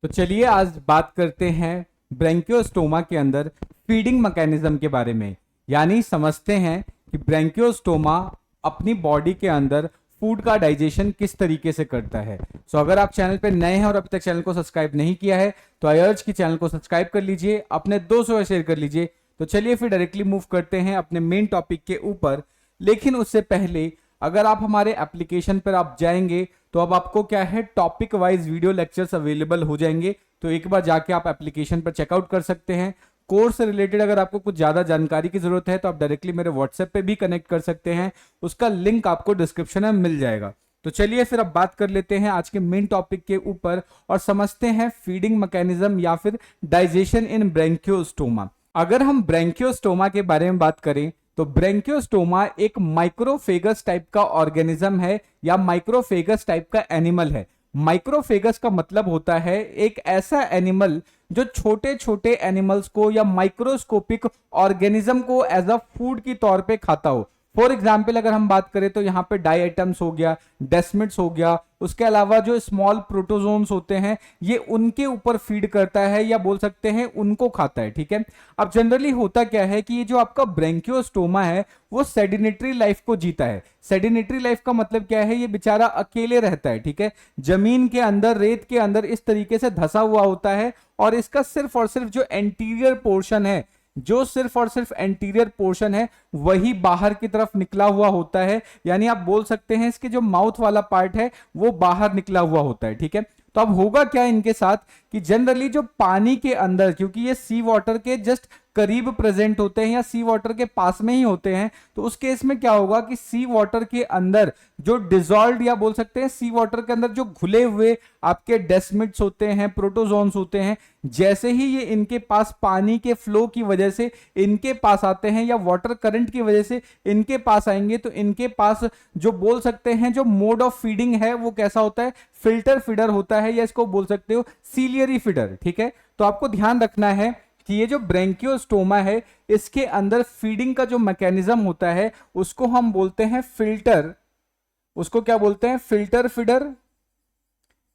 तो चलिए आज बात करते हैं ब्रेंकियोस्टोमा के अंदर फीडिंग मैकेनिज्म के बारे में। यानी समझते हैं कि ब्रेंकियोस्टोमा अपनी बॉडी के अंदर फूड का डाइजेशन किस तरीके से करता है। अगर आप चैनल पे नए हैं और अभी तक चैनल को सब्सक्राइब नहीं किया है तो आई अर्ज की चैनल को सब्सक्राइब कर लीजिए, अपने दोस्तों से शेयर कर लीजिए। तो चलिए फिर डायरेक्टली मूव करते हैं अपने मेन टॉपिक के ऊपर। लेकिन उससे पहले अगर आप हमारे एप्लीकेशन पर आप जाएंगे तो अब आपको क्या है, topic wise video lectures available हो जाएंगे। तो एक बार जाके आप एप्लीकेशन पर चेकआउट कर सकते हैं। कोर्स से रिलेटेड अगर आपको कुछ ज्यादा जानकारी की जरूरत है तो आप डायरेक्टली मेरे व्हाट्सएप पे भी कनेक्ट कर सकते हैं, उसका लिंक आपको डिस्क्रिप्शन में मिल जाएगा। तो चलिए फिर अब बात कर लेते हैं आज के मेन टॉपिक के ऊपर और समझते हैं फीडिंग मैकेनिज्म या फिर डाइजेशन इन ब्रेंकियोस्टोमा। अगर हम ब्रेंकियोस्टोमा के बारे में बात करें तो ब्रेंकियोस्टोमा एक माइक्रोफेगस टाइप का ऑर्गेनिज्म है या माइक्रोफेगस टाइप का एनिमल है। माइक्रोफेगस का मतलब होता है एक ऐसा एनिमल जो छोटे छोटे एनिमल्स को या माइक्रोस्कोपिक ऑर्गेनिज्म को एज अ फूड की तौर पे खाता हो। फॉर एग्जाम्पल अगर हम बात करें तो यहाँ पे डाई आइटम्स हो गया, डेस्मिड्स हो गया, उसके अलावा जो स्मॉल प्रोटोजोन्स होते हैं ये उनके ऊपर फीड करता है या बोल सकते हैं उनको खाता है। ठीक है, अब जनरली होता क्या है कि ये जो आपका ब्रेंकियोस्टोमा है वो सेडिनेटरी लाइफ को जीता है। सेडिनेटरी लाइफ का मतलब क्या है, ये बेचारा अकेले रहता है। ठीक है, जमीन के अंदर, रेत के अंदर इस तरीके से धसा हुआ होता है और इसका सिर्फ और सिर्फ जो एंटीरियर पोर्शन है, जो सिर्फ और सिर्फ एंटीरियर पोर्शन है वही बाहर की तरफ निकला हुआ होता है। यानी आप बोल सकते हैं इसके जो माउथ वाला पार्ट है वो बाहर निकला हुआ होता है। ठीक है, तो अब होगा क्या इनके साथ कि जनरली जो पानी के अंदर, क्योंकि ये सी वाटर के जस्ट करीब प्रेजेंट होते हैं या सी वाटर के पास में ही होते हैं, तो उस केस में क्या होगा कि सी वाटर के अंदर जो डिजॉल्व या बोल सकते हैं सी वाटर के अंदर जो घुले हुए आपके डेस्मिड्स होते हैं, प्रोटोजोन्स होते हैं, जैसे ही ये इनके पास पानी के फ्लो की वजह से इनके पास आते हैं या वाटर करंट की वजह से इनके पास आएंगे तो इनके पास जो बोल सकते हैं जो मोड ऑफ फीडिंग है वो कैसा होता है, फिल्टर फीडर होता है या इसको बोल सकते हो सीलियरी फीडर। ठीक है, तो आपको ध्यान रखना है कि ये जो ब्रेंकियोस्टोमा है इसके अंदर फीडिंग का जो मैकेनिज्म होता है उसको हम बोलते हैं फिल्टर, उसको क्या बोलते हैं, फिल्टर फीडर,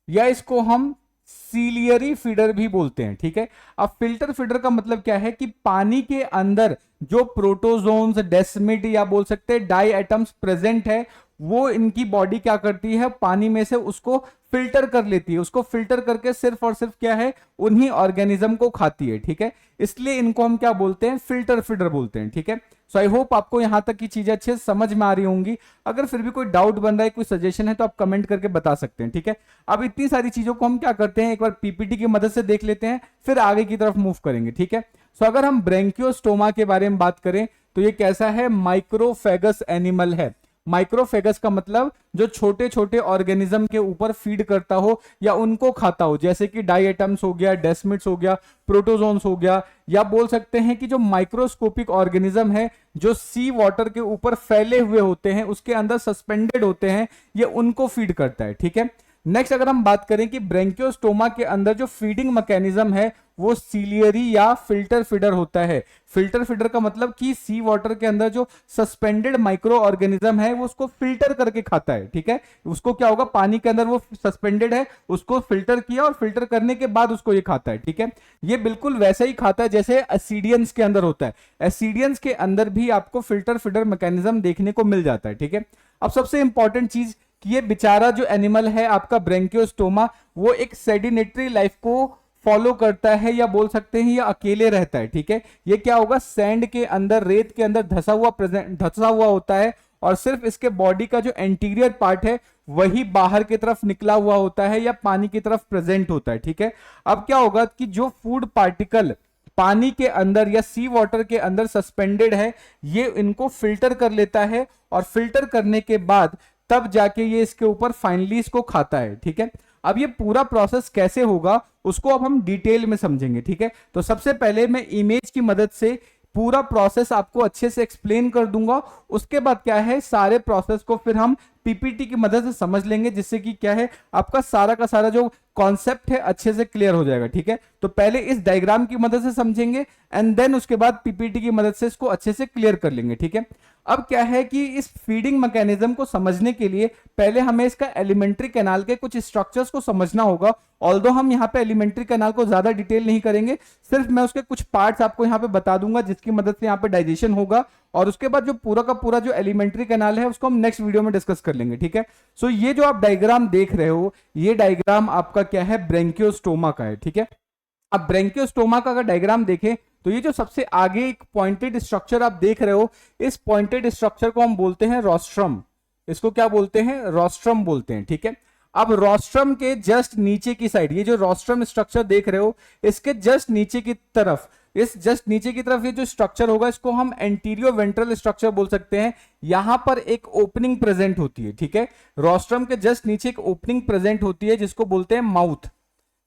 या इसको हम सीलियरी फीडर भी बोलते हैं। ठीक है, अब फिल्टर फीडर का मतलब क्या है कि पानी के अंदर जो प्रोटोजोन्स, डेस्मिड या बोल सकते हैं डाई एटम्स प्रेजेंट है वो इनकी बॉडी क्या करती है, पानी में से उसको फिल्टर कर लेती है, उसको फिल्टर करके सिर्फ और सिर्फ क्या है, उन्हीं ऑर्गेनिज्म को खाती है। ठीक है, इसलिए इनको हम क्या बोलते हैं, फिल्टर फीडर बोलते हैं। ठीक है, सो आई होप आपको यहां तक की चीजें अच्छे से समझ में आ रही होंगी। अगर फिर भी कोई डाउट बन रहा है, कोई सजेशन है तो आप कमेंट करके बता सकते हैं। ठीक है, अब इतनी सारी चीजों को हम क्या करते हैं, एक बार पीपीटी की मदद से देख लेते हैं, फिर आगे की तरफ मूव करेंगे। ठीक है, सो अगर हम ब्रेंकियोस्टोमा के बारे में बात करें तो ये कैसा है, माइक्रोफेगस एनिमल है। माइक्रोफेगस का मतलब जो छोटे छोटे ऑर्गेनिज्म के ऊपर फीड करता हो या उनको खाता हो, जैसे कि डाई एटम्स हो गया, डेस्मिड्स हो गया, प्रोटोजोन्स हो गया, या बोल सकते हैं कि जो माइक्रोस्कोपिक ऑर्गेनिज्म है जो सी वाटर के ऊपर फैले हुए होते हैं, उसके अंदर सस्पेंडेड होते हैं, ये उनको फीड करता है। ठीक है, नेक्स्ट अगर हम बात करें कि ब्रेंकियोस्टोमा के अंदर जो फीडिंग मैकेनिज्म है वो सीलियरी या फिल्टर फीडर होता है। फिल्टर फीडर का मतलब कि सी वाटर के अंदर जो सस्पेंडेड माइक्रो ऑर्गेनिज्म है वो उसको फिल्टर करके खाता है। ठीक है, उसको क्या होगा, पानी के अंदर वो सस्पेंडेड है, उसको फिल्टर किया और फिल्टर करने के बाद उसको ये खाता है। ठीक है, ये बिल्कुल वैसे ही खाता है जैसे एसिडियंस के अंदर होता है। एसिडियंस के अंदर भी आपको फिल्टर फीडर मैकेनिज्म देखने को मिल जाता है। ठीक है, अब सबसे इंपॉर्टेंट चीज कि ये बेचारा जो एनिमल है आपका ब्रेंकियोस्टोमा वो एक सेडिनेटरी लाइफ को फॉलो करता है या बोल सकते हैं ये अकेले रहता है। ठीक है, ये क्या होगा, सैंड के अंदर, रेत के अंदर धसा हुआ होता है और सिर्फ इसके बॉडी का जो एंटीरियर पार्ट है वही बाहर की तरफ निकला हुआ होता है या पानी की तरफ प्रेजेंट होता है। ठीक है, अब क्या होगा कि जो फूड पार्टिकल पानी के अंदर या सी वाटर के अंदर सस्पेंडेड है ये इनको फिल्टर कर लेता है और फिल्टर करने के बाद तब जाके ये इसके ऊपर फाइनली इसको खाता है। ठीक है, अब ये पूरा प्रोसेस कैसे होगा उसको अब हम डिटेल में समझेंगे। ठीक है, तो सबसे पहले मैं इमेज की मदद से पूरा प्रोसेस आपको अच्छे से एक्सप्लेन कर दूंगा, उसके बाद क्या है सारे प्रोसेस को फिर हम पीपीटी की मदद से समझ लेंगे, जिससे कि क्या है आपका सारा का सारा जो कॉन्सेप्ट है अच्छे से क्लियर हो जाएगा। ठीक है, तो पहले इस डायग्राम की मदद से समझेंगे एंड देन उसके बाद पीपीटी की मदद से इसको अच्छे से क्लियर कर लेंगे। ठीक है, अब क्या है कि इस फीडिंग मैकेनिज्म को समझने के लिए पहले हमें इसका एलिमेंट्री कैनाल के कुछ स्ट्रक्चर्स को समझना होगा। ऑल्दो हम यहाँ पे एलिमेंट्री कैनाल को ज्यादा डिटेल नहीं करेंगे, सिर्फ मैं उसके कुछ पार्ट्स आपको यहाँ पे बता दूंगा जिसकी मदद से यहाँ पे डाइजेशन होगा, और उसके बाद जो पूरा का पूरा जो एलिमेंट्री कैनाल है उसको हम नेक्स्ट वीडियो में डिस्कस कर लेंगे। ठीक है, सो ये जो आप डायग्राम देख रहे हो, ये डायग्राम आपका क्या है, ब्रेंकियोस्टोमा का है। ठीक है, अब ब्रेंकियोस्टोमा का अगर डायग्राम देखें तो ये जो सबसे आगे एक पॉइंटेड स्ट्रक्चर आप देख रहे हो, इस पॉइंटेड स्ट्रक्चर को हम बोलते हैं रोस्ट्रम। इसको क्या बोलते हैं, रोस्ट्रम बोलते हैं। ठीक है, अब रोस्ट्रम के जस्ट नीचे की साइड, ये जो रोस्ट्रम स्ट्रक्चर देख रहे हो, इसके जस्ट नीचे की तरफ, इस जस्ट नीचे की तरफ ये जो स्ट्रक्चर होगा इसको हम एंटीरियो वेंट्रल स्ट्रक्चर बोल सकते हैं। यहां पर एक ओपनिंग प्रेजेंट होती है। ठीक है, रोस्ट्रम के जस्ट नीचे एक ओपनिंग प्रेजेंट होती है जिसको बोलते हैं माउथ,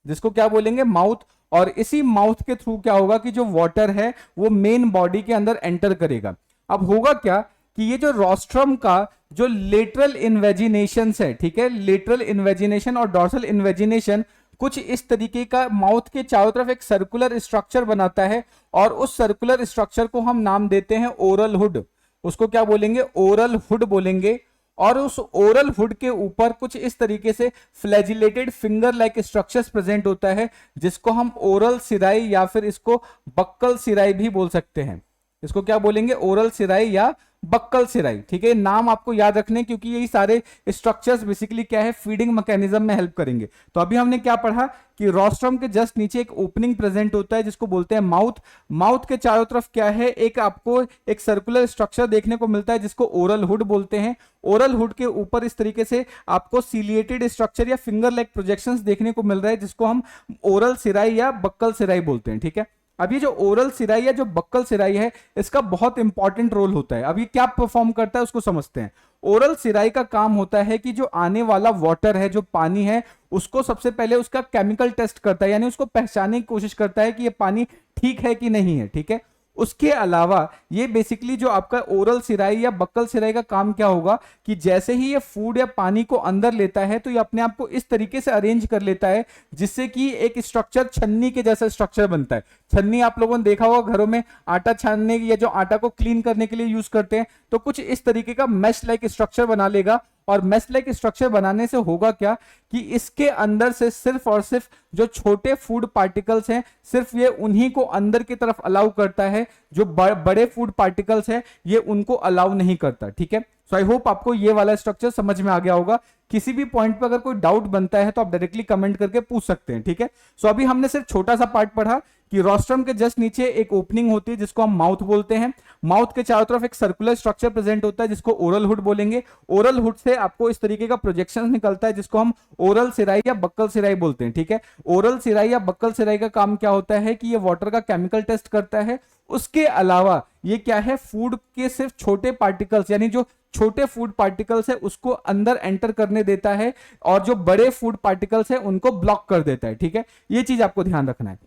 जिसको क्या बोलेंगे, माउथ। और इसी माउथ के थ्रू क्या होगा कि जो वाटर है वो मेन बॉडी के अंदर एंटर करेगा। अब होगा क्या कि ये जो रोस्ट्रम का जो लेटरल इन्वेजिनेशन है, ठीक है, लेटरल इन्वेजिनेशन और डॉर्सल इन्वेजिनेशन कुछ इस तरीके का माउथ के चारों तरफ एक सर्कुलर स्ट्रक्चर बनाता है, और उस सर्कुलर स्ट्रक्चर को हम नाम देते हैं ओरल हुड। उसको क्या बोलेंगे, ओरल हुड बोलेंगे। और उस ओरल हुड के ऊपर कुछ इस तरीके से flagellated finger like structures present होता है, जिसको हम ओरल सिराई या फिर इसको बक्कल सिराई भी बोल सकते हैं। इसको क्या बोलेंगे, ओरल सिराई या बक्कल सिराई। ठीक है, नाम आपको याद रखने, क्योंकि यही सारे स्ट्रक्चर्स बेसिकली क्या है, फीडिंग मैकेनिज्म में हेल्प करेंगे। तो अभी हमने क्या पढ़ा कि रोस्ट्रम के जस्ट नीचे एक ओपनिंग प्रेजेंट होता है जिसको बोलते हैं माउथ। माउथ के चारों तरफ क्या है, एक आपको एक सर्कुलर स्ट्रक्चर देखने को मिलता है जिसको ओरल हुड बोलते हैं। ओरल हुड के ऊपर इस तरीके से आपको सिलिएटेड स्ट्रक्चर या फिंगर लाइक प्रोजेक्शंस देखने को मिल रहा है जिसको हम ओरल सिराई या बक्कल सिराई बोलते हैं। ठीक है, अब ये जो ओरल सिराई या जो बक्कल सिराई है, इसका बहुत इंपॉर्टेंट रोल होता है। अब ये क्या परफॉर्म करता है उसको समझते हैं। ओरल सिराई का काम होता है कि जो आने वाला वाटर है, जो पानी है, उसको सबसे पहले उसका केमिकल टेस्ट करता है, यानी उसको पहचानने की कोशिश करता है कि ये पानी ठीक है कि नहीं है। ठीक है, उसके अलावा ये बेसिकली जो आपका ओरल सिराई या बक्कल सिराई का काम क्या होगा कि जैसे ही ये फूड या पानी को अंदर लेता है तो ये अपने आप को इस तरीके से अरेंज कर लेता है जिससे कि एक स्ट्रक्चर छन्नी के जैसा स्ट्रक्चर बनता है। छन्नी आप लोगों ने देखा होगा घरों में आटा छानने या जो आटा को क्लीन करने के लिए यूज करते हैं, तो कुछ इस तरीके का मैश लाइक स्ट्रक्चर बना लेगा। और मैश लाइक स्ट्रक्चर बनाने से होगा क्या कि इसके अंदर से सिर्फ और सिर्फ जो छोटे फूड पार्टिकल्स हैं, सिर्फ ये उन्हीं को अंदर की तरफ अलाउ करता है, जो बड़े फूड पार्टिकल्स हैं ये उनको अलाउ नहीं करता। ठीक है, सो आई होप आपको ये वाला स्ट्रक्चर समझ में आ गया होगा। किसी भी पॉइंट पर अगर कोई डाउट बनता है तो आप डायरेक्टली कमेंट करके पूछ सकते हैं। ठीक है, सो अभी हमने सिर्फ छोटा सा पार्ट पढ़ा कि रोस्ट्रम के जस्ट नीचे एक ओपनिंग होती है जिसको हम माउथ बोलते हैं। माउथ के चारों तरफ एक सर्कुलर स्ट्रक्चर प्रेजेंट होता है जिसको ओरल हुड बोलेंगे। ओरल हुड से आपको इस तरीके का प्रोजेक्शन निकलता है जिसको हम ओरल सिराई या बक्कल सिराई बोलते हैं। ठीक है, ओरल सिराई या बक्कल सिराई का काम क्या होता है कि ये वाटर का केमिकल टेस्ट करता है। उसके अलावा ये क्या है, फूड के सिर्फ छोटे पार्टिकल्स, यानी जो छोटे फूड पार्टिकल्स है उसको अंदर एंटर करने देता है, और जो बड़े फूड पार्टिकल्स है उनको ब्लॉक कर देता है। ठीक है, ये चीज आपको ध्यान रखना है।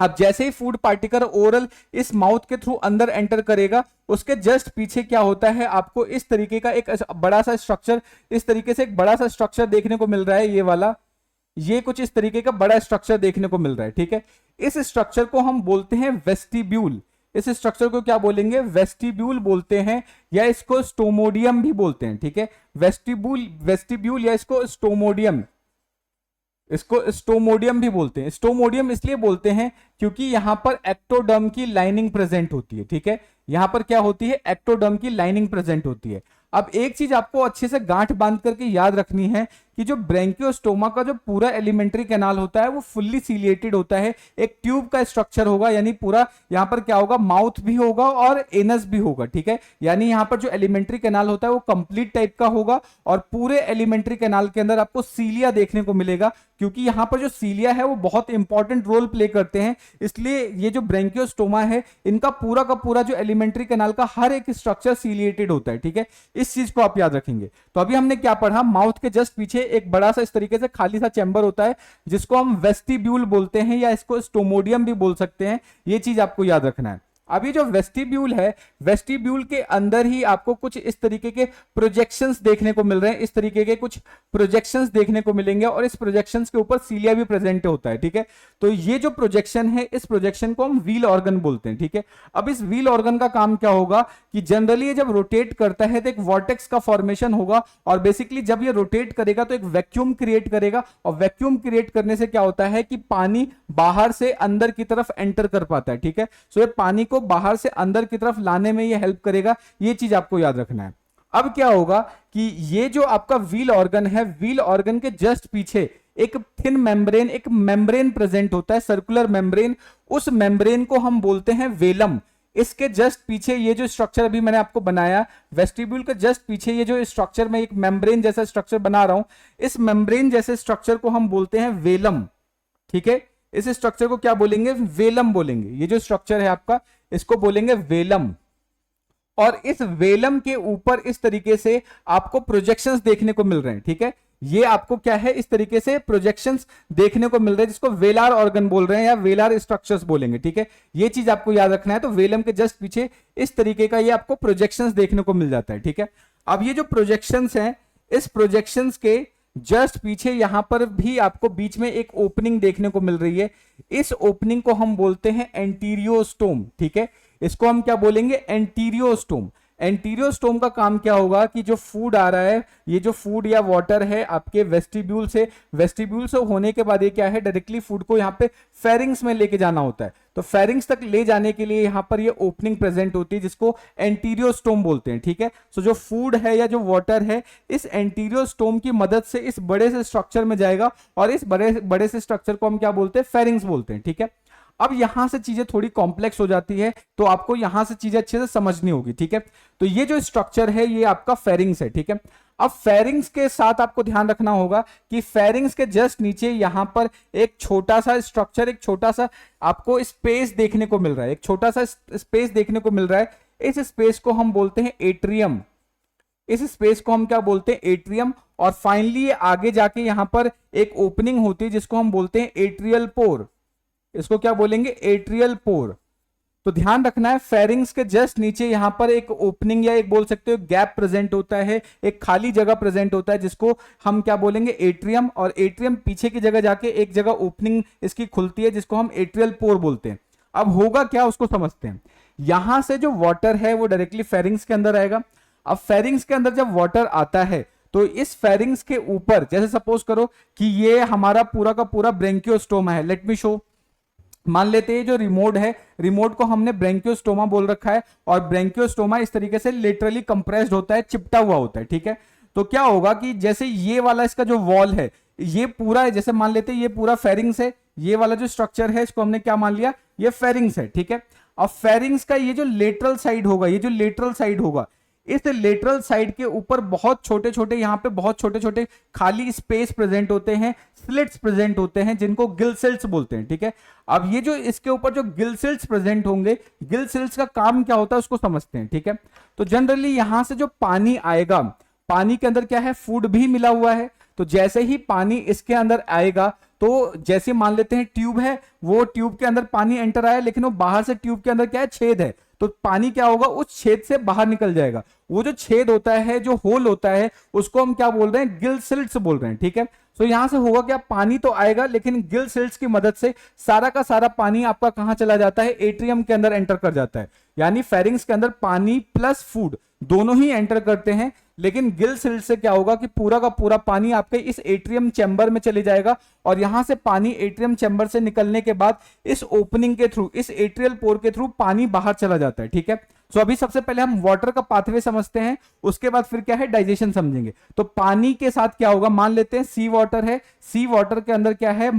अब जैसे ही फूड पार्टिकल ओरल इस माउथ के थ्रू अंदर एंटर करेगा, उसके जस्ट पीछे क्या होता है, आपको इस तरीके का एक बड़ा सा स्ट्रक्चर, इस तरीके से एक बड़ा सा स्ट्रक्चर देखने को मिल रहा है। ये वाला, ये कुछ इस तरीके का बड़ा स्ट्रक्चर देखने को मिल रहा है। ठीक है, इस स्ट्रक्चर को हम बोलते हैं वेस्टिब्यूल। इस स्ट्रक्चर को क्या बोलेंगे, वेस्टिब्यूल बोलते हैं, या इसको स्टोमोडियम भी बोलते हैं। ठीक है, वेस्टिब्यूल या इसको स्टोमोडियम, इसको स्टोमोडियम भी बोलते हैं। स्टोमोडियम इसलिए बोलते हैं क्योंकि यहां पर एक्टोडर्म की लाइनिंग प्रेजेंट होती है। ठीक है, यहां पर क्या होती है, एक्टोडर्म की लाइनिंग प्रेजेंट होती है। अब एक चीज आपको अच्छे से गांठ बांध करके याद रखनी है कि जो ब्रेंकियोस्टोमा का जो पूरा एलिमेंट्री कैनाल होता है वो फुल्ली सिलिएटेड होता है। एक ट्यूब का स्ट्रक्चर होगा, यानी पूरा यहां पर क्या होगा, माउथ भी होगा और एनस भी होगा। ठीक है, यानी यहां पर जो एलिमेंट्री कैनाल होता है वो कंप्लीट टाइप का होगा, और पूरे एलिमेंट्री कैनाल के अंदर आपको सीलिया देखने को मिलेगा, क्योंकि यहां पर जो सीलिया है वो बहुत इंपॉर्टेंट रोल प्ले करते हैं। इसलिए ये जो ब्रेंकियोस्टोमा है, इनका पूरा का पूरा जो एलिमेंट्री कैनाल का हर एक स्ट्रक्चर सिलिएटेड होता है। ठीक है, इस चीज को आप याद रखेंगे। तो अभी हमने क्या पढ़ा, माउथ के जस्ट पीछे एक बड़ा सा इस तरीके से खाली सा चैम्बर होता है जिसको हम वेस्टिब्यूल बोलते हैं, या इसको स्टोमोडियम भी बोल सकते हैं। ये चीज आपको याद रखना है। अब ये जो वेस्टिब्यूल है, वेस्टिब्यूल के अंदर ही आपको कुछ इस तरीके के प्रोजेक्शंस देखने को मिल रहे हैं, इस तरीके के कुछ प्रोजेक्शंस देखने को मिलेंगे और इस प्रोजेक्शंस के ऊपर सीलिया भी प्रेजेंट होता है, ठीक है। तो ये जो प्रोजेक्शन है, इस प्रोजेक्शन को हम व्हील ऑर्गन बोलते हैं, ठीक है। अब इस व्हील ऑर्गन का काम क्या होगा कि जनरली ये जब रोटेट करता है तो एक वॉर्टेक्स का फॉर्मेशन होगा और बेसिकली जब ये रोटेट करेगा तो एक वैक्यूम क्रिएट करेगा और वैक्यूम क्रिएट करने से क्या होता है कि पानी बाहर से अंदर की तरफ एंटर कर पाता है, ठीक है। सो ये पानी को बाहर से अंदर की तरफ लाने में ये हेल्प करेगा, ये चीज आपको याद रखना है। अब क्या होगा कि ये जो आपका व्हील ऑर्गन है, व्हील ऑर्गन के जस्ट पीछे एक थिन मेम्ब्रेन, एक मेम्ब्रेन प्रेजेंट होता है, सर्कुलर मेम्ब्रेन। उस मेम्ब्रेन को हम बोलते हैं वेलम। इसके जस्ट पीछे ये जो स्ट्रक्चर अभी मैंने आपको बनाया, वेस्टिब्यूल के जस्ट पीछे ये जो स्ट्रक्चर में एक मेम्ब्रेन जैसा स्ट्रक्चर बना रहा हूं, इस मेम्ब्रेन जैसे स्ट्रक्चर को हम बोलते हैं वेलम, ठीक है। इस स्ट्रक्चर को क्या बोलेंगे? वेलम बोलेंगे। ये जो स्ट्रक्चर है आपका, इसको बोलेंगे वेलम। और इस वेलम के ऊपर इस तरीके से आपको प्रोजेक्शंस देखने को मिल रहे हैं, ठीक है। ये आपको क्या है, इस तरीके से प्रोजेक्शंस देखने को मिल रहे हैं, जिसको वेलार ऑर्गन बोल रहे हैं या वेलार स्ट्रक्चर्स बोलेंगे, ठीक है। ये चीज आपको याद रखना है। तो वेलम के जस्ट पीछे इस तरीके का ये आपको प्रोजेक्शंस देखने को मिल जाता है, ठीक है। अब ये जो प्रोजेक्शंस हैं, इस प्रोजेक्शंस के जस्ट पीछे यहां पर भी आपको बीच में एक ओपनिंग देखने को मिल रही है। इस ओपनिंग को हम बोलते हैं एंटीरियोस्टोम, ठीक है। इसको हम क्या बोलेंगे? एंटीरियोस्टोम। एंटीरियोस्टोम का काम क्या होगा कि जो फूड आ रहा है, ये जो फूड या वाटर है आपके वेस्टिब्यूल से होने के बाद ये क्या है, डायरेक्टली फूड को यहाँ पे फेरिंग्स में लेके जाना होता है। तो फेरिंग्स तक ले जाने के लिए यहाँ पर ये ओपनिंग प्रेजेंट होती है, जिसको एंटीरियोस्टोम बोलते हैं, ठीक है। सो जो फूड है या जो वाटर है, इस एंटीरियोस्टोम की मदद से इस बड़े से स्ट्रक्चर में जाएगा और इस बड़े से स्ट्रक्चर को हम क्या बोलते हैं? फेरिंग्स बोलते हैं, ठीक है। अब यहां से चीजें थोड़ी कॉम्प्लेक्स हो जाती है, तो आपको यहां से चीजें अच्छे से समझनी होगी, ठीक है। तो ये जो स्ट्रक्चर है, ये आपका फेरिंग्स है, ठीक है। अब फेरिंग्स के साथ आपको ध्यान रखना होगा कि फेरिंग्स के जस्ट नीचे यहां पर एक छोटा सा स्ट्रक्चर, एक छोटा सा आपको स्पेस देखने को मिल रहा है, एक छोटा सा स्पेस देखने को मिल रहा है। इस स्पेस को हम बोलते हैं एट्रियम। इस स्पेस को हम क्या बोलते हैं? एट्रियम। और फाइनली आगे जाके यहां पर एक ओपनिंग होती है, जिसको हम बोलते हैं एट्रियल पोर। इसको क्या बोलेंगे? एट्रियल पोर। तो ध्यान रखना है, फेरिंग्स के जस्ट नीचे यहां पर एक ओपनिंग या एक बोल सकते हो गैप प्रेजेंट होता है, एक खाली जगह प्रेजेंट होता है, जिसको हम क्या बोलेंगे? एट्रियम। और एट्रियम पीछे की जगह जाके एक जगह ओपनिंग इसकी खुलती है, जिसको हम एट्रियल पोर बोलते हैं। अब होगा क्या, उसको समझते हैं। यहां से जो वाटर है वो डायरेक्टली फेरिंग्स के अंदर आएगा। अब फेरिंग्स के अंदर जब वाटर आता है, तो इस फेरिंग्स के ऊपर, जैसे सपोज करो कि ये हमारा पूरा का पूरा ब्रेंकियोस्टोमा है। Let me show. मान लेते हैं जो रिमोट है, रिमोट को हमने ब्रेंकियोस्टोमा बोल रखा है और ब्रेंकियोस्टोमा इस तरीके से लिटरली कंप्रेस्ड होता है, चिपटा हुआ होता है, ठीक है। तो क्या होगा कि जैसे ये वाला इसका जो वॉल है, ये पूरा है, जैसे मान लेते हैं ये पूरा फेरिंग्स है, ये वाला जो स्ट्रक्चर है इसको हमने क्या मान लिया? ये फेरिंग्स है, ठीक है। अब फेरिंग्स का ये जो लेटरल साइड होगा, ये जो लेटरल साइड होगा, इस लेटरल साइड के ऊपर बहुत छोटे छोटे, यहां पे बहुत छोटे छोटे खाली स्पेस प्रेजेंट होते हैं, स्लिट्स प्रेजेंट होते हैं, जिनको गिल सेल्स बोलते हैं, ठीक है। अब ये जो इसके ऊपर जो गिल सेल्स प्रेजेंट होंगे, गिल सेल्स का काम क्या होता है उसको समझते हैं, ठीक है। तो जनरली यहां से जो पानी आएगा, पानी के अंदर क्या है? फूड भी मिला हुआ है। तो जैसे ही पानी इसके अंदर आएगा, तो जैसे मान लेते हैं ट्यूब है, वो ट्यूब के अंदर पानी एंटर आया, लेकिन वो बाहर से ट्यूब के अंदर क्या है? छेद है। तो पानी क्या होगा? उस छेद से बाहर निकल जाएगा। वो जो छेद होता है, जो होल होता है, उसको हम क्या बोल रहे हैं? गिल सिल्ट्स बोल रहे हैं, ठीक है। तो यहां से होगा क्या? पानी तो आएगा, लेकिन गिल सिल्ट्स की मदद से सारा का सारा पानी आपका कहां चला जाता है? एट्रियम के अंदर एंटर कर जाता है। यानी फेरिंग्स के अंदर पानी प्लस फूड दोनों ही एंटर करते हैं, लेकिन गिल सिल्ट से क्या होगा कि पूरा का पूरा पानी आपके इस एट्रियम चैम्बर में चले जाएगा और यहां से पानी एट्रियम चैम्बर से निकलने के बाद इस ओपनिंग के थ्रू, इस एट्रियल पोर के थ्रू पानी बाहर चला जाता है, ठीक है। सो अभी सबसे पहले हम वाटर का पाथवे समझते हैं, उसके बाद फिर क्या है? डाइजेशन समझेंगे। तो पानी के साथ क्या होगा? मान लेते हैं सी वाटर है, सी वाटर के अंदर क्या है?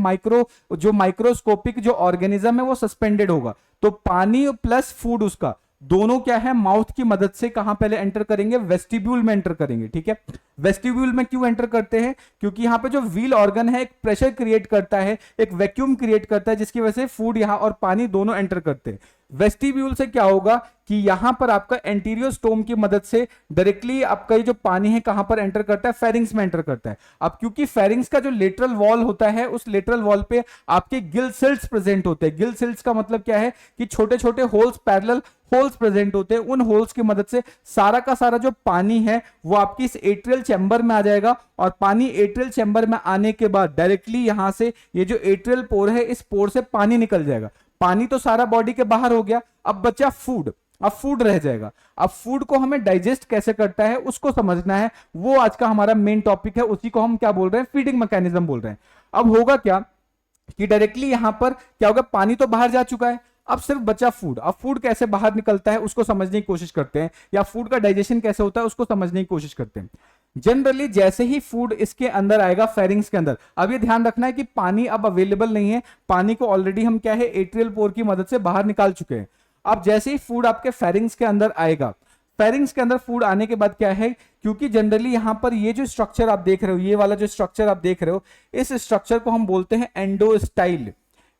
जो माइक्रोस्कोपिक जो ऑर्गेनिज्म है वो सस्पेंडेड होगा। तो पानी प्लस फूड उसका दोनों क्या है? माउथ की मदद से कहां पहले एंटर करेंगे? वेस्टिब्यूल में एंटर करेंगे, ठीक है। वेस्टिब्यूल में क्यों एंटर करते हैं? क्योंकि यहाँ पे जो व्हील ऑर्गन है एक प्रेशर क्रिएट करता है, एक वैक्यूम क्रिएट करता है, जिसकी वजह से फूड यहाँ और पानी दोनों एंटर करते हैं। वेस्टिब्यूल से क्या होगा कि यहां पर आपका एंटीरियर स्टोम की मदद से डायरेक्टली आपका ये जो पानी है कहां पर एंटर करता है? फेरिंग्स में एंटर करता है। अब क्योंकि फेरिंग्स का जो लेटरल वॉल होता है, उस लेटरल वॉल पे आपके गिल सेल्स प्रेजेंट होते हैं। गिल सेल्स का मतलब क्या है कि छोटे छोटे होल्स, पैरेलल होल्स प्रेजेंट होते हैं। उन होल्स की मदद से सारा का सारा जो पानी है वो आपकी इस एट्रियल चैम्बर में आ जाएगा, और पानी एट्रियल चैम्बर में आने के बाद डायरेक्टली यहां से ये जो एट्रियल पोर है, इस पोर से पानी निकल जाएगा। पानी तो सारा बॉडी के बाहर हो गया, अब बचा फूड। अब फूड रह जाएगा। अब फूड को हमें डाइजेस्ट कैसे करता है उसको समझना है, वो आज का हमारा मेन टॉपिक है। उसी को हम क्या बोल रहे हैं? फीडिंग मैकेनिज्म बोल रहे हैं। अब होगा क्या कि डायरेक्टली यहां पर क्या होगा, पानी तो बाहर जा चुका है, अब सिर्फ बचा फूड। अब फूड कैसे बाहर निकलता है उसको समझने की कोशिश करते हैं, या फूड का डाइजेशन कैसे होता है उसको समझने की कोशिश करते हैं। जनरली जैसे ही फूड इसके अंदर आएगा, फेरिंग्स के अंदर, अब ये ध्यान रखना है कि पानी अब अवेलेबल नहीं है। पानी को ऑलरेडी हम क्या है, एट्रियल पोर की मदद से बाहर निकाल चुके हैं। अब जैसे ही फूड आपके फेरिंग्स के अंदर आएगा, फेरिंग्स के अंदर फूड आने के बाद क्या है, क्योंकि जनरली यहां पर ये जो स्ट्रक्चर आप देख रहे हो, ये वाला जो स्ट्रक्चर आप देख रहे हो, इस स्ट्रक्चर को हम बोलते हैं एंडोस्टाइल।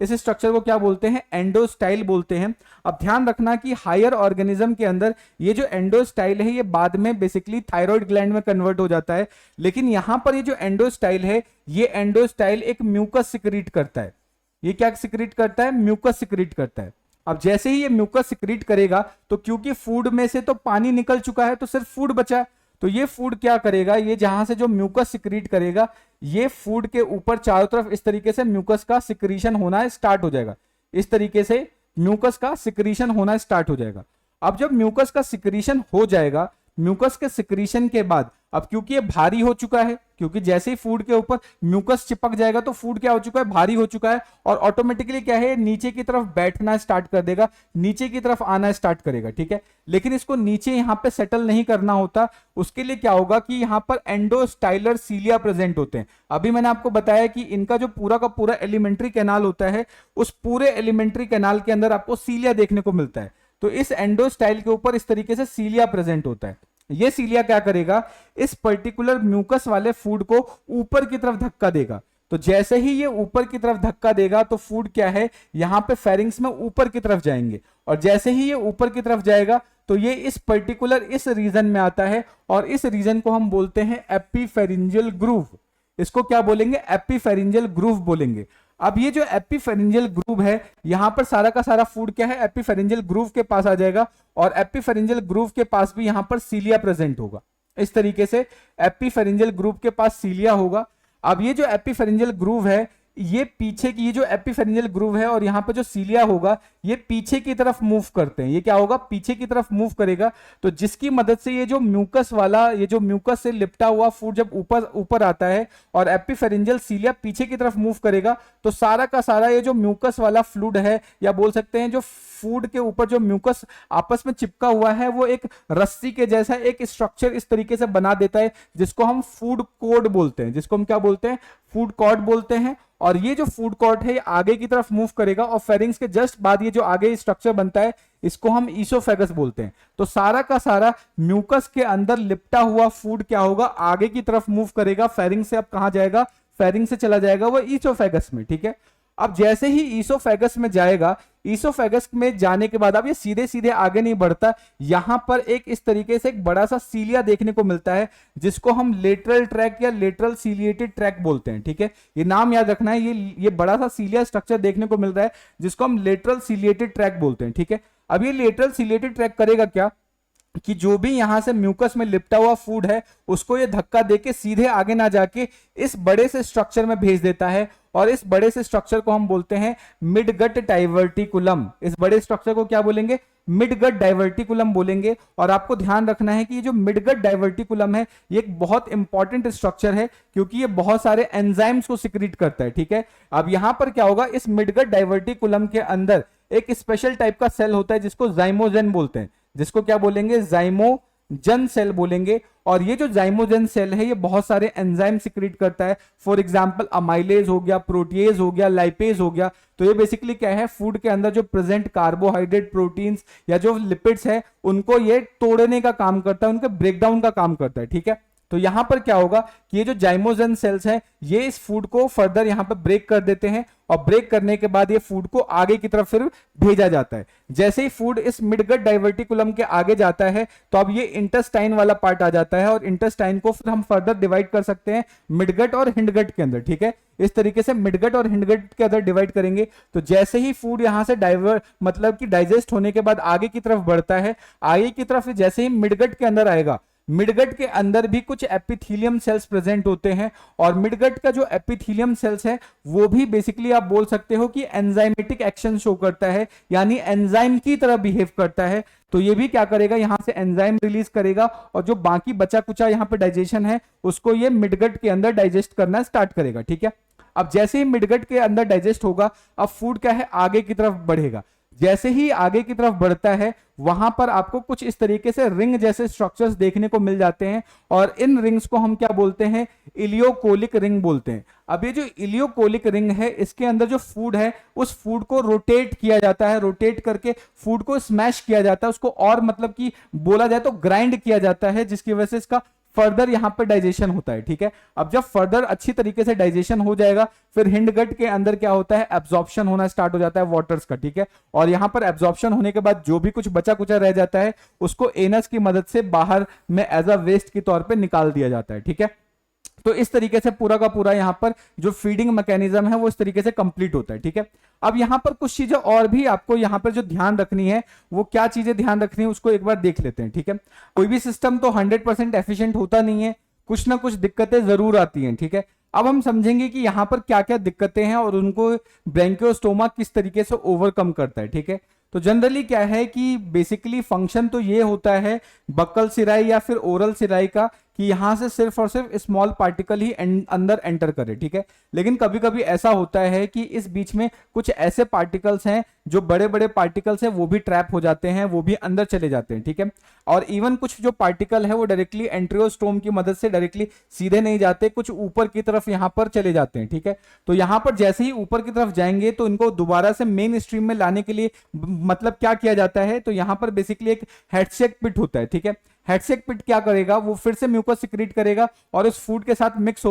इस स्ट्रक्चर को क्या बोलते हैं? एंडोस्टाइल बोलते हैं। अब ध्यान रखना कि हायर ऑर्गेनिज्म के अंदर ये जो एंडोस्टाइल है, ये बाद में बेसिकली थायराइड ग्लैंड में कन्वर्ट हो जाता है। लेकिन यहां पर ये जो एंडोस्टाइल है, ये एंडोस्टाइल एक म्यूकस सिक्रीट करता है। ये क्या सिक्रीट करता है? म्यूकस सिक्रीट करता है। अब जैसे ही ये म्यूकस सिक्रीट करेगा, तो क्योंकि फूड में से तो पानी निकल चुका है, तो सिर्फ फूड बचा है। तो ये फूड क्या करेगा, ये जहां से जो म्यूकस सिक्रीट करेगा, ये फूड के ऊपर चारों तरफ इस तरीके से म्यूकस का सिक्रीशन होना स्टार्ट हो जाएगा। इस तरीके से म्यूकस का सिक्रीशन होना स्टार्ट हो जाएगा। अब जब म्यूकस का सिक्रीशन हो जाएगा, म्यूकस के सिक्रीशन के बाद, अब क्योंकि ये भारी हो चुका है, क्योंकि जैसे ही फूड के ऊपर म्यूकस चिपक जाएगा तो फूड क्या हो चुका है? भारी हो चुका है, और ऑटोमेटिकली क्या है, नीचे की तरफ बैठना स्टार्ट कर देगा, नीचे की तरफ आना स्टार्ट करेगा। ठीक है, लेकिन इसको नीचे यहां पे सेटल नहीं करना होता। उसके लिए क्या होगा कि यहां पर एंडोस्टाइलर सीलिया प्रेजेंट होते हैं। अभी मैंने आपको बताया कि इनका जो पूरा का पूरा एलिमेंट्री कैनाल होता है, उस पूरे एलिमेंट्री कैनाल के अंदर आपको सीलिया देखने को मिलता है। तो इस एंडोस्टाइल के ऊपर इस तरीके से सीलिया प्रेजेंट होता है। ये सीलिया क्या करेगा, इस पर्टिकुलर म्यूकस वाले फूड को ऊपर की तरफ धक्का देगा। तो जैसे ही ये ऊपर की तरफ धक्का देगा, तो फूड क्या है, यहां पे फेरिंग्स में ऊपर की तरफ जाएंगे, और जैसे ही ये ऊपर की तरफ जाएगा, तो ये इस पर्टिकुलर इस रीजन में आता है, और इस रीजन को हम बोलते हैं एपीफेरिंजियल ग्रूव। इसको क्या बोलेंगे? एपीफेरिंजियल ग्रूव बोलेंगे। अब ये जो एपीफेरिंजियल ग्रूव है, यहां पर सारा का सारा फूड क्या है, एपीफेरिंजियल ग्रूव के पास आ जाएगा, और एपीफेरिंजियल ग्रूव के पास भी यहां पर सीलिया प्रेजेंट होगा। इस तरीके से एपीफेरिंजियल ग्रूव के पास सीलिया होगा। अब ये जो एपीफेरिंजियल ग्रूव है, ये पीछे की, ये जो एपीफेरिंजियल ग्रूव है और यहाँ पे जो सीलिया होगा, ये पीछे की तरफ मूव करते हैं। ये क्या होगा? पीछे की तरफ मूव करेगा। तो जिसकी मदद से ये जो म्यूकस वाला, ये जो म्यूकस से लिपटा हुआ फूड जब ऊपर ऊपर आता है और एपीफेरिंजियल सीलिया पीछे की तरफ मूव करेगा, तो सारा का सारा ये जो म्यूकस वाला फ्लूइड है, या बोल सकते हैं जो फूड के ऊपर जो म्यूकस आपस में चिपका हुआ है, वो एक रस्सी के जैसा एक स्ट्रक्चर इस तरीके से बना देता है, जिसको हम फूड कोड बोलते हैं। जिसको हम क्या बोलते हैं? फूड कॉर्ड बोलते हैं। और ये जो फूड कॉर्ड है, ये आगे की तरफ मूव करेगा, और फेरिंग्स के जस्ट बाद ये जो आगे स्ट्रक्चर बनता है, इसको हम ईसोफेगस बोलते हैं। तो सारा का सारा म्यूकस के अंदर लिपटा हुआ फूड क्या होगा, आगे की तरफ मूव करेगा। फेरिंग से अब कहां जाएगा? फेरिंग से चला जाएगा वो ईसोफेगस में। ठीक है, अब जैसे ही ईसोफेगस में जाएगा, ईसोफेगस में जाने के बाद अब ये सीधे सीधे आगे नहीं बढ़ता, यहां पर एक इस तरीके से एक बड़ा सा सीलिया देखने को मिलता है, जिसको हम लेटरल ट्रैक या लेटरल सीलिएटेड ट्रैक बोलते हैं। ठीक है, ये नाम याद रखना है। ये बड़ा सा सीलिया स्ट्रक्चर देखने को मिल रहा है, जिसको हम लेटरल सीलिएटेड ट्रैक बोलते हैं। ठीक है, अब ये लेटरल सीलिएटेड ट्रैक करेगा क्या कि जो भी यहां से म्यूकस में लिपटा हुआ फूड है, उसको ये धक्का देके सीधे आगे ना जाके इस बड़े से स्ट्रक्चर में भेज देता है, और इस बड़े से स्ट्रक्चर को हम बोलते हैं मिडगट डाइवर्टिकुलम। इस बड़े स्ट्रक्चर को क्या बोलेंगे? मिडगट डाइवर्टिकुलम बोलेंगे। और आपको ध्यान रखना है कि ये जो मिडगट डाइवर्टिकुलम है, ये एक बहुत इंपॉर्टेंट स्ट्रक्चर है, क्योंकि ये बहुत सारे एंजाइम्स को सिक्रीट करता है। ठीक है, अब यहां पर क्या होगा, इस मिडगट डाइवर्टिकुलम के अंदर एक स्पेशल टाइप का सेल होता है, जिसको जाइमोजेन बोलते हैं। जिसको क्या बोलेंगे? जाइमोजन सेल बोलेंगे। और ये जो जाइमोजन सेल है, ये बहुत सारे एंजाइम सिक्रीट करता है। फॉर एग्जांपल अमाइलेज हो गया, प्रोटीएज हो गया, लाइपेज हो गया। तो ये बेसिकली क्या है, फूड के अंदर जो प्रेजेंट कार्बोहाइड्रेट, प्रोटीन्स या जो लिपिड्स है, उनको ये तोड़ने का काम करता है, उनके ब्रेकडाउन का काम करता है। ठीक है, तो यहां पर क्या होगा कि ये जो जाइमोजन सेल्स हैं ये इस फूड को फर्दर यहां पर ब्रेक कर देते हैं और ब्रेक करने के बाद ये फूड को आगे की तरफ फिर भेजा जाता है। जैसे ही फूड इस मिडगट डाइवर्टिकुलम के आगे जाता है तो अब ये इंटेस्टाइन वाला पार्ट आ जाता है और इंटेस्टाइन को फिर हम फर्दर डिवाइड कर सकते हैं मिडगट और हिंडगट के अंदर। ठीक है, इस तरीके से मिडगट और हिंडगट के अंदर डिवाइड करेंगे तो जैसे ही फूड यहां से मतलब कि डाइजेस्ट होने के बाद आगे की तरफ बढ़ता है, आगे की तरफ जैसे ही मिडगट के अंदर आएगा, मिडगट के अंदर भी कुछ एपिथेलियम सेल्स प्रेजेंट होते हैं और मिडगट का जो एपिथेलियम सेल्स है वो भी बेसिकली आप बोल सकते हो कि एंजाइमेटिक एक्शन शो करता है, यानी एंजाइम की तरह बिहेव करता है। तो ये भी क्या करेगा, यहां से एंजाइम रिलीज करेगा और जो बाकी बचा कुचा यहां पे डाइजेशन है उसको ये मिडगट के अंदर डाइजेस्ट करना स्टार्ट करेगा। ठीक है, अब जैसे ही मिडगट के अंदर डाइजेस्ट होगा अब फूड क्या है आगे की तरफ बढ़ेगा। जैसे ही आगे की तरफ बढ़ता है वहां पर आपको कुछ इस तरीके से रिंग जैसे स्ट्रक्चर्स देखने को मिल जाते हैं और इन रिंग्स को हम क्या बोलते हैं, इलियोकोलिक रिंग बोलते हैं। अब ये जो इलियोकोलिक रिंग है इसके अंदर जो फूड है उस फूड को रोटेट किया जाता है, रोटेट करके फूड को स्मैश किया जाता है, उसको और मतलब कि बोला जाए तो ग्राइंड किया जाता है, जिसकी वजह से इसका फर्दर यहां पर डाइजेशन होता है। ठीक है, अब जब फर्दर अच्छी तरीके से डाइजेशन हो जाएगा फिर हिंडगट के अंदर क्या होता है, एब्जॉर्प्शन होना स्टार्ट हो जाता है वाटर्स का। ठीक है, और यहां पर एब्जॉर्प्शन होने के बाद जो भी कुछ बचा कुचा रह जाता है उसको एनस की मदद से बाहर में एज अ वेस्ट के तौर पे निकाल दिया जाता है। ठीक है, तो इस तरीके से पूरा का पूरा यहां पर जो फीडिंग मैकेनिज्म है वो इस तरीके से कंप्लीट होता है। ठीक है, अब यहां पर कुछ चीजें और भी आपको यहां पर जो ध्यान रखनी है वो क्या चीजें ध्यान रखनी है उसको एक बार देख लेते हैं। ठीक है, कोई भी सिस्टम तो 100% एफिशिएंट होता नहीं है, कुछ ना कुछ दिक्कतें जरूर आती हैं। ठीक है, अब हम समझेंगे कि यहां पर क्या क्या दिक्कतें हैं और उनको ब्रैंकियोस्टोमा किस तरीके से ओवरकम करता है। ठीक है, तो जनरली क्या है कि बेसिकली फंक्शन तो ये होता है बक्कल सिराई या फिर ओरल सिराई का कि यहां से सिर्फ और सिर्फ स्मॉल पार्टिकल ही अंदर एंटर करे। ठीक है, लेकिन कभी कभी ऐसा होता है कि इस बीच में कुछ ऐसे पार्टिकल्स हैं जो बड़े बड़े पार्टिकल्स हैं वो भी ट्रैप हो जाते हैं, वो भी अंदर चले जाते हैं। ठीक है, और इवन कुछ जो पार्टिकल है वो डायरेक्टली एंट्रियोस्टोम की मदद से डायरेक्टली सीधे नहीं जाते, कुछ ऊपर की तरफ यहां पर चले जाते हैं। ठीक है, तो यहां पर जैसे ही ऊपर की तरफ जाएंगे तो इनको दोबारा से मेन स्ट्रीम में लाने के लिए मतलब क्या किया जाता है, तो यहां पर बेसिकली एक हेडसेक पिट होता है। ठीक है, हेडसेक पिट क्या करेगा, वो फिर से म्यूकस सिक्रीट करेगा और उस फूड के साथ मिक्स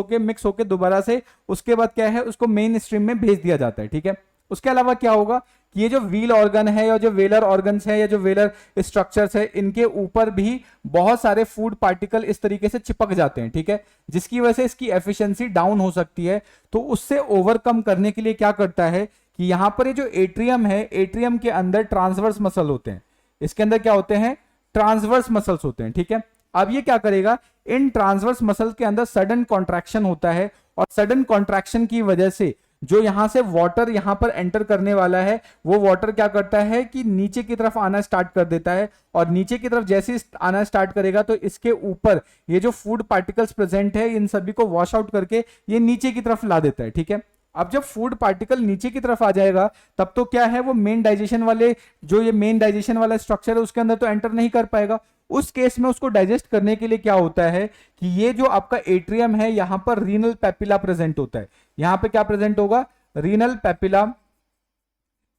होके दोबारा से उसके बाद क्या है उसको मेन स्ट्रीम में भेज दिया जाता है। ठीक है, उसके अलावा क्या होगा कि ये जो व्हील ऑर्गन है या जो वेलर ऑर्गन्स है या जो वेलर स्ट्रक्चर्स है इनके ऊपर भी बहुत सारे फूड पार्टिकल इस तरीके से चिपक जाते हैं। ठीक है, जिसकी वजह से इसकी एफिशिएंसी डाउन हो सकती है। तो उससे ओवरकम करने के लिए क्या करता है कि यहां पर ये जो एट्रियम है, एट्रियम के अंदर ट्रांसवर्स मसल होते हैं, इसके अंदर क्या होते हैं, ट्रांसवर्स मसल्स होते हैं। ठीक है, अब ये क्या करेगा, इन ट्रांसवर्स मसल के अंदर सडन कॉन्ट्रैक्शन होता है और सडन कॉन्ट्रैक्शन की वजह से जो यहां से वाटर यहां पर एंटर करने वाला है वो वाटर क्या करता है कि नीचे की तरफ आना स्टार्ट कर देता है और नीचे की तरफ जैसे ही आना स्टार्ट करेगा तो इसके ऊपर ये जो फूड पार्टिकल्स प्रेजेंट है इन सभी को वॉश आउट करके ये नीचे की तरफ ला देता है। ठीक है, अब जब फूड पार्टिकल नीचे की तरफ आ जाएगा तब तो क्या है वो मेन डाइजेशन वाले जो ये मेन डाइजेशन वाला स्ट्रक्चर है उसके अंदर तो एंटर नहीं कर पाएगा। उस केस में उसको डाइजेस्ट करने के लिए क्या होता है कि ये जो आपका एट्रियम है यहां पर रीनल पेपिला प्रेजेंट होता है। यहां पे क्या प्रेजेंट होगा, रीनल पेपिला,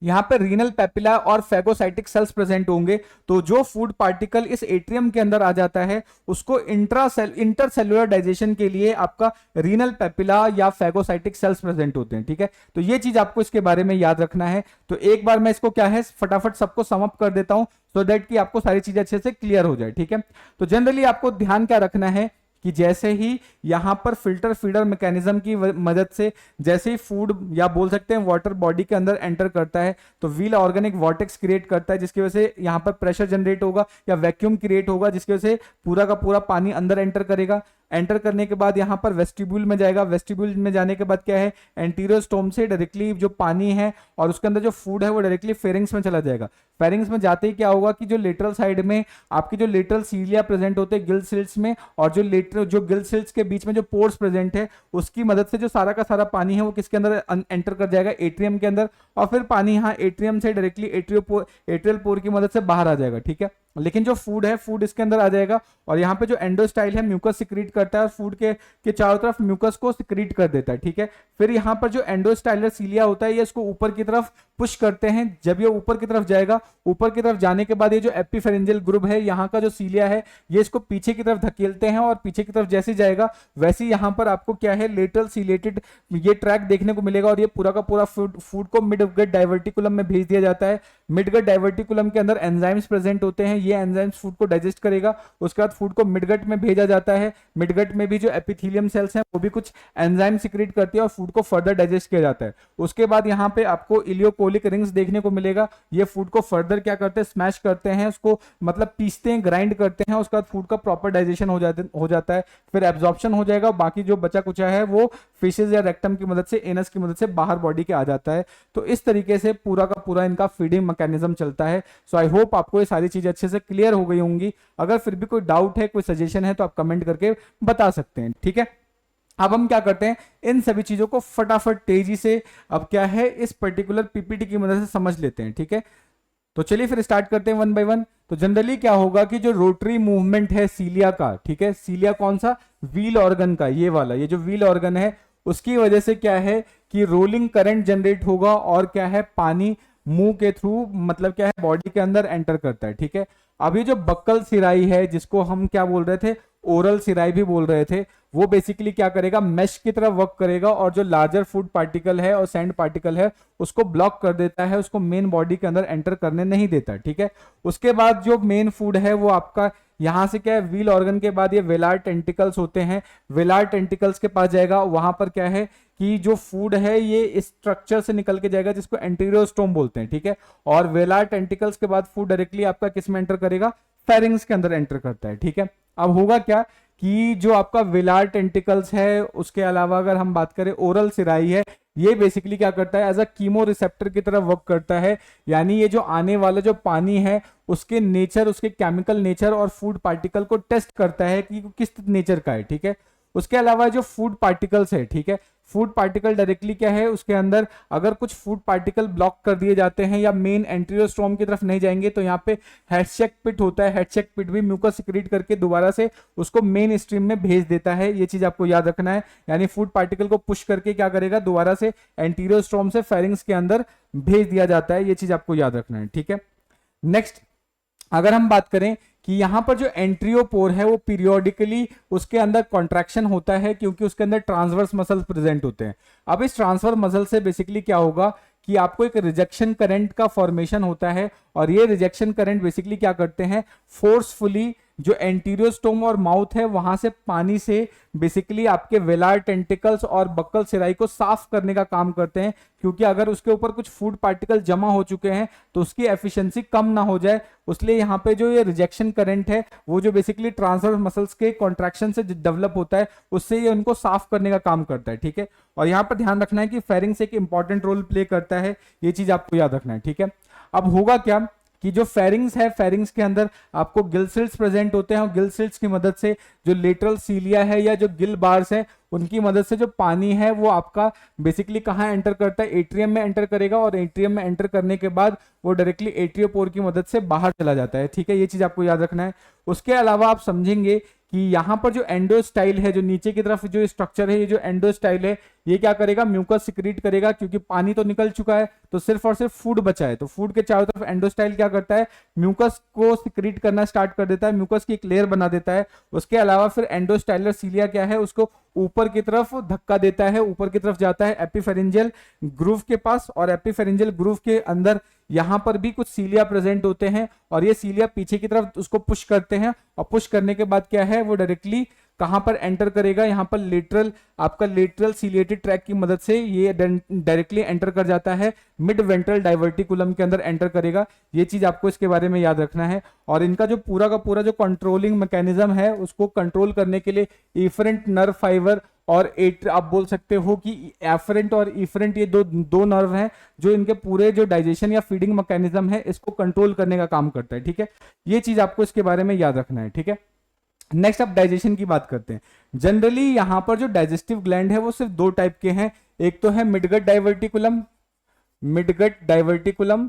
यहां पे रीनल पेपिला और फेगोसाइटिक सेल्स प्रेजेंट होंगे। तो जो फूड पार्टिकल इस एट्रियम के अंदर आ जाता है उसको इंटरसेल्युलर डाइजेशन के लिए आपका रीनल पेपिला या फेगोसाइटिक सेल्स प्रेजेंट होते हैं। ठीक है, तो ये चीज आपको इसके बारे में याद रखना है। तो एक बार मैं इसको क्या है फटाफट सबको सम अप कर देता हूं सो दैट कि आपको सारी चीजें अच्छे से क्लियर हो जाए। ठीक है, तो जनरली आपको ध्यान क्या रखना है कि जैसे ही यहां पर फिल्टर फीडर मैकेनिज्म की मदद से जैसे ही फूड या बोल सकते हैं वाटर बॉडी के अंदर एंटर करता है तो व्हील ऑर्गेनिक वॉर्टेक्स क्रिएट करता है जिसकी वजह से यहां पर प्रेशर जनरेट होगा या वैक्यूम क्रिएट होगा जिसकी वजह से पूरा का पूरा पानी अंदर एंटर करेगा। एंटर करने के बाद यहां पर वेस्टिब्यूल में जाएगा, वेस्टिब्यूल में जाने के बाद क्या है एंटीरियर स्टोम से डायरेक्टली जो पानी है और उसके अंदर जो फूड है वो डायरेक्टली फेरिंग्स में चला जाएगा। फेरिंग्स में जाते ही क्या होगा कि जो लेटरल साइड में आपकी जो लेटरल सीलिया प्रेजेंट होते हैं गिल सिल्स में और जो गिल सिल्स के बीच में जो पोर्स प्रेजेंट है उसकी मदद से जो सारा का सारा पानी है वो किसके अंदर एंटर कर जाएगा, एट्रियम के अंदर, और फिर पानी यहाँ एट्रियम से डायरेक्टली एट्रियल पोर की मदद से बाहर आ जाएगा। ठीक है, लेकिन जो फूड है फूड इसके अंदर आ जाएगा और यहाँ पे जो एंडोस्टाइल है म्यूकस सिक्रीट करता है, फूड के चारों तरफ म्यूकस को सिक्रीट कर देता है। ठीक है, फिर यहाँ पर जो एंडोस्टाइलर सीलिया होता है ये इसको ऊपर की तरफ पुश करते हैं। जब ये ऊपर की तरफ जाएगा, ऊपर की तरफ जाने के बाद ये जो एपिफेरेंजियल ग्रुव है, यहाँ का जो सीलिया है, ये इसको पीछे की तरफ धकेलते हैं और पीछे की तरफ जैसे जाएगा वैसे यहाँ पर आपको क्या है, लेटरल सीलेटेड ये ट्रैक देखने को मिलेगा और ये पूरा का पूरा फूड को मिड गट डाइवर्टिकुलम में भेज दिया जाता है। मिड गट डाइवर्टिकुलम के अंदर एंजाइम्स प्रेजेंट होते हैं, ये एंजाइम्स फूड को डाइजेस्ट करेगा। उसके बाद फूड को मिडगट में भेजा जाता है। मिडगट में भी जो एपिथेलियम सेल्स हैं वो भी कुछ एंजाइम सिक्रीट करती है और फूड को फर्दर डाइजेस्ट किया जाता है। उसके बाद यहाँ पे आपको इलियोकोलिक रिंग्स देखने को मिलेगा। ये फूड को फर्दर क्या करते हैं, स्मैश करते हैं, उसको मतलब पीसते हैं, ग्राइंड करते हैं। उसके बाद फूड का प्रॉपर डाइजेशन हो जाता है, फिर एब्जॉर्प्शन हो जाएगा। बाकी जो बचा कुचा है वो फिशेज या रेक्टम की मदद से, एनस की मदद से बाहर बॉडी के आ जाता है। तो इस तरीके से पूरा का पूरा इनका फीडिंग मैकेनिज्म चलता है। सो आई होप आपको ये सारी चीजें अच्छे से क्लियर हो गई होंगी। अगर फिर भी कोई डाउट है, कोई सजेशन है तो आप कमेंट करके बता सकते हैं, ठीक है। अब हम क्या करते हैं, इन सभी चीजों को फटाफट तेजी से अब क्या है इस पर्टिकुलर पीपीटी की मदद से समझ लेते हैं, ठीक है। तो चलिए फिर स्टार्ट करते हैं वन बाय वन। तो जनरली क्या होगा कि जो रोटरी मूवमेंट है सीलिया का, ठीक है, सीलिया कौन सा, व्हील ऑर्गन का, ये वाला, ये जो व्हील ऑर्गन है उसकी वजह से क्या है कि रोलिंग करंट जनरेट होगा और क्या है पानी मुंह के थ्रू मतलब क्या है बॉडी के अंदर एंटर करता है, ठीक है। अभी जो बक्कल सिराई है जिसको हम क्या बोल रहे थे, ओरल सिराई भी बोल रहे थे, वो बेसिकली क्या करेगा, मेश की तरह वर्क करेगा और जो लार्जर फूड पार्टिकल है और सैंड पार्टिकल है उसको ब्लॉक कर देता है, उसको मेन बॉडी के अंदर एंटर करने नहीं देता, ठीक है। उसके बाद जो मेन फूड है वो आपका यहां से क्या है, व्हील ऑर्गन के बाद ये वेलार टेंटिकल्स होते हैं, वेलार टेंटिकल्स के पास जाएगा। वहां पर क्या है कि जो फूड है ये इस स्ट्रक्चर से निकल के जाएगा जिसको एंटीरियोस्टोम बोलते हैं, ठीक है। और वेलार टेंटिकल्स के बाद फूड डायरेक्टली आपका किस में एंटर करेगा, फेरिंग्स के अंदर एंटर करता है, ठीक है। अब होगा क्या कि जो आपका वेलार टेंटिकल्स है उसके अलावा अगर हम बात करें ओरल सिराई है, ये बेसिकली क्या करता है, एज अ कीमो रिसेप्टर की तरह वर्क करता है। यानी ये जो आने वाला जो पानी है उसके नेचर, उसके केमिकल नेचर और फूड पार्टिकल को टेस्ट करता है कि किस नेचर का है, ठीक है। उसके अलावा जो फूड पार्टिकल्स है, ठीक है, फूड पार्टिकल डायरेक्टली क्या है उसके अंदर अगर कुछ फूड पार्टिकल ब्लॉक कर दिए जाते हैं या मेन एंटीरियोस्टोम की तरफ नहीं जाएंगे तो यहाँ पे हेडशेक पिट होता है, हेडशेक पिट भी म्यूकस सिक्रीट करके दोबारा से उसको मेन स्ट्रीम में भेज देता है। ये चीज आपको याद रखना है। यानी फूड पार्टिकल को पुश करके क्या करेगा, दोबारा से एंटीरियोस्टोम से फेरिंग्स के अंदर भेज दिया जाता है। ये चीज आपको याद रखना है, ठीक है। नेक्स्ट अगर हम बात करें कि यहां पर जो एंट्रियोपोर है वो पीरियोडिकली उसके अंदर कॉन्ट्रैक्शन होता है क्योंकि उसके अंदर ट्रांसवर्स मसल्स प्रेजेंट होते हैं। अब इस ट्रांसफर मसल से बेसिकली क्या होगा कि आपको एक रिजेक्शन करंट का फॉर्मेशन होता है और ये रिजेक्शन करंट बेसिकली क्या करते हैं, फोर्सफुली जो एंटीरियोस्टोम और माउथ है वहां से पानी से बेसिकली आपके वेलार टेंटिकल्स और बक्कल सिराई को साफ करने का काम करते हैं। क्योंकि अगर उसके ऊपर कुछ फूड पार्टिकल जमा हो चुके हैं तो उसकी एफिशिएंसी कम ना हो जाए, इसलिए यहाँ पे जो ये रिजेक्शन करंट है वो जो बेसिकली ट्रांसवर्स मसल्स के कॉन्ट्रैक्शन से डेवलप होता है उससे ये उनको साफ करने का काम करता है, ठीक है। और यहाँ पर ध्यान रखना है कि फेरिंग्स एक इंपॉर्टेंट रोल प्ले करता है, ये चीज आपको याद रखना है, ठीक है। अब होगा क्या कि जो फेरिंग्स है, फेरिंग्स के अंदर आपको गिल सिल्ट्स प्रेजेंट होते हैं और गिल सिल्ट्स की मदद से जो लेटरल सीलिया है या जो गिल बार्स है उनकी मदद से जो पानी है वो आपका बेसिकली कहाँ एंटर करता है, एट्रियम में एंटर करेगा और एट्रियम में एंटर करने के बाद वो डायरेक्टली एट्रियोपोर की मदद से बाहर चला जाता है, ठीक है। ये चीज आपको याद रखना है। उसके अलावा आप समझेंगे कि यहाँ पर जो एंडोस्टाइल है, जो नीचे की तरफ जो स्ट्रक्चर है, ये जो एंडोस्टाइल है ये क्या करेगा, म्यूकस सिक्रीट करेगा क्योंकि पानी तो निकल चुका है तो सिर्फ और सिर्फ फूड बचा है। तो फूड के चारों तरफ एंडोस्टाइल क्या करता है, म्यूकस को सिक्रीट करना स्टार्ट कर देता है, म्यूकस की एक लेयर बना देता है। उसके अलावा फिर एंडोस्टाइलर सीलिया क्या है, उसको ऊपर की तरफ धक्का देता है, ऊपर की तरफ जाता है एपिफेरेंजियल ग्रूव के पास और एपिफेरेंजियल ग्रूव के अंदर यहां पर भी कुछ सीलिया प्रेजेंट होते हैं और ये सीलिया पीछे की तरफ उसको पुश करते हैं और पुश करने के बाद क्या है वो डायरेक्टली कहां पर एंटर करेगा, यहां पर लेटरल आपका लेटरल सीलिएटेड ट्रैक की मदद से ये डायरेक्टली एंटर कर जाता है, मिड वेंट्रल डाइवर्टिकुलम के अंदर एंटर करेगा। ये चीज आपको इसके बारे में याद रखना है। और इनका जो पूरा का पूरा जो कंट्रोलिंग मैकेनिज्म है उसको कंट्रोल करने के लिए इफरेंट नर्व फाइबर और आप बोल सकते हो कि एफरेंट और इफरेंट ये दो नर्व हैं जो इनके पूरे जो डाइजेशन या फीडिंग मैकेनिज्म है इसको कंट्रोल करने का काम करता है, ठीक है। ये चीज आपको इसके बारे में याद रखना है, ठीक है। नेक्स्ट अब डाइजेशन की बात करते हैं। जनरली यहां पर जो डाइजेस्टिव ग्लैंड है वो सिर्फ दो टाइप के हैं, एक तो है मिडगट डाइवर्टिकुलम, मिडगट डाइवर्टिकुलम,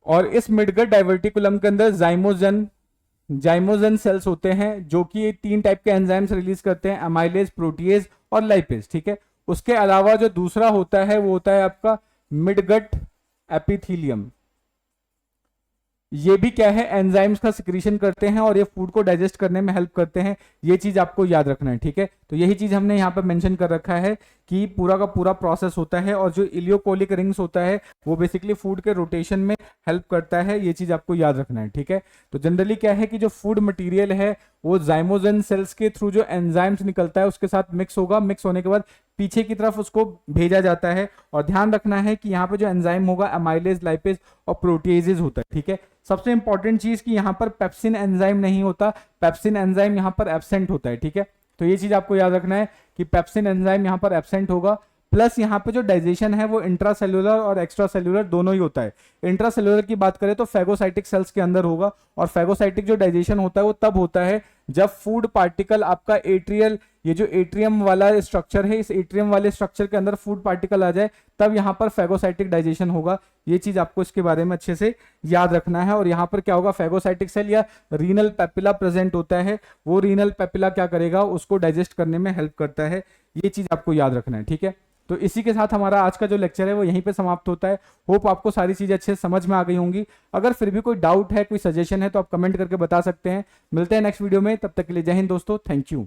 और इस मिडगट डाइवर्टिकुलम के अंदर जाइमोजन सेल्स होते हैं जो कि तीन टाइप के एंजाइम्स रिलीज करते हैं, अमाइलेज, प्रोटीएज और लाइपेज, ठीक है। उसके अलावा जो दूसरा होता है वो होता है आपका मिडगट एपिथीलियम। ये भी क्या है, एंजाइम्स का सिक्रीशन करते हैं और ये फूड को डाइजेस्ट करने में हेल्प करते हैं। ये चीज आपको याद रखना है, ठीक है। तो यही चीज हमने यहाँ पर मेंशन कर रखा है कि पूरा का पूरा प्रोसेस होता है, और जो इलियोकोलिक रिंग्स होता है वो बेसिकली फूड के रोटेशन में हेल्प करता है। ये चीज आपको याद रखना है, ठीक है। तो जनरली क्या है कि जो फूड मटेरियल है वो जाइमोजन सेल्स के थ्रू जो एंजाइम्स निकलता है उसके साथ मिक्स होगा, मिक्स होने के बाद पीछे की तरफ उसको भेजा जाता है। और ध्यान रखना है कि यहाँ पे जो एंजाइम होगा अमाइलेज, लाइपेज और प्रोटीजेज होता है, ठीक है। सबसे इंपॉर्टेंट चीज कि यहाँ पर पेप्सिन एंजाइम नहीं होता, पेप्सिन एंजाइम यहाँ पर एब्सेंट होता है, ठीक है। तो ये चीज आपको याद रखना है कि पेप्सिन एंजाइम यहाँ पर एब्सेंट होगा। प्लस यहाँ पे जो डाइजेशन है वो इंट्रासेल्युलर और एक्स्ट्रा सेल्युलर दोनों ही होता है। इंट्रासेल्युलर की बात करें तो फेगोसाइटिक सेल्स के अंदर होगा, और फेगोसाइटिक जो डाइजेशन होता है वो तब होता है जब फूड पार्टिकल आपका एट्रियल, ये जो एट्रियम वाला स्ट्रक्चर है, इस एट्रियम वाले स्ट्रक्चर के अंदर फूड पार्टिकल आ जाए तब यहाँ पर फेगोसाइटिक डाइजेशन होगा। ये चीज आपको इसके बारे में अच्छे से याद रखना है। और यहाँ पर क्या होगा, फेगोसाइटिक सेल या रीनल पेपिला प्रेजेंट होता है, वो रीनल पेपिला क्या करेगा, उसको डाइजेस्ट करने में हेल्प करता है। ये चीज आपको याद रखना है, ठीक है। तो इसी के साथ हमारा आज का जो लेक्चर है वो यहीं पे समाप्त होता है। होप आपको सारी चीजें अच्छे से समझ में आ गई होंगी। अगर फिर भी कोई डाउट है, कोई सजेशन है तो आप कमेंट करके बता सकते हैं। मिलते हैं नेक्स्ट वीडियो में, तब तक के लिए जय हिंद दोस्तों, थैंक यू।